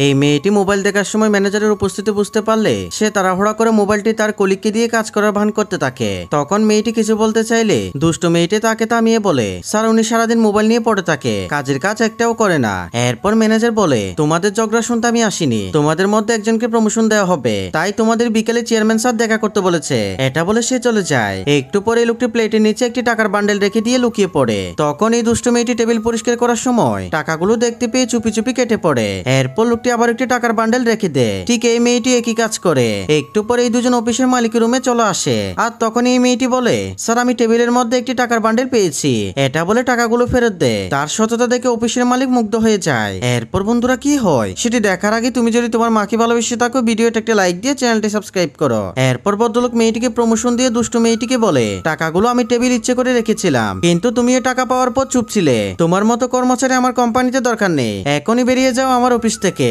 এই মেয়েটি মোবাইল দেখার সময় ম্যানেজারের উপস্থিতি বুঝতে পারলে সে তাড়াহুড়া করে মোবাইলটি তার কলিগকে দিয়ে কাজ করার ভান করতে থাকে। তখন মেয়েটি কিছু বলতে চাইলে দুষ্ট মেয়েটি তাকে থামিয়ে বলে, স্যার উনি সারাদিন মোবাইল নিয়ে পড়ে থাকে, কাজের কাজ একটাও করে না। এরপর ম্যানেজার বলে, তোমাদের ঝগড়া শুনতে আমি আসিনি, তোমাদের মধ্যে একজনকে প্রমোশন দেওয়া হবে, তাই তোমাদের বিকেলে চেয়ারম্যান স্যার দেখা করতে বলেছে। এটা বলে সে চলে যায়। একটু পরে লোকটি প্লেটের নিচে একটি টাকার বান্ডেল রেখে দিয়ে লুকিয়ে পড়ে। তখন এই দুষ্ট মেয়েটি টেবিল পরিষ্কার করার সময় টাকাগুলো দেখতে পেয়ে চুপি চুপি কেটে পড়ে। এরপর লোকটি আবার একটি টাকার বান্ডেল রেখে দেয়। ঠিক এই মেয়েটি একই কাজ করে। একটু পরে এই দুজন অফিসের মালিকের রুমে চলে আসে। আর তখন এই মেয়েটি বলে, স্যার আমি টেবিলের মধ্যে একটি টাকার বান্ডেল পেয়েছি। এটা বলে টাকাগুলো ফেরত দেয়। তার সততা দেখে অফিসের মালিক মুগ্ধ হয়ে যায়। এরপর বন্ধুরা কি হয় সেটি দেখার আগে তুমি যদি তোমার মাকে ভালোবেসে থাকো ভিডিওটা একটা লাইক দিয়ে চ্যানেলটি সাবস্ক্রাইব করো। এরপর ভদ্রলোক মেয়েটিকে প্রমোশন দিয়ে দুষ্ট মেয়েটিকে বলে, টাকাগুলো আমি টেবিল ইচ্ছে করে রেখেছিলাম, কিন্তু তুমি এই টাকা পাওয়ার পর চুপ ছিলে। তোমার মতো কর্মচারী আমার কোম্পানিতে দরকার নেই, এখনই বেরিয়ে যাও আমার অফিস থেকে।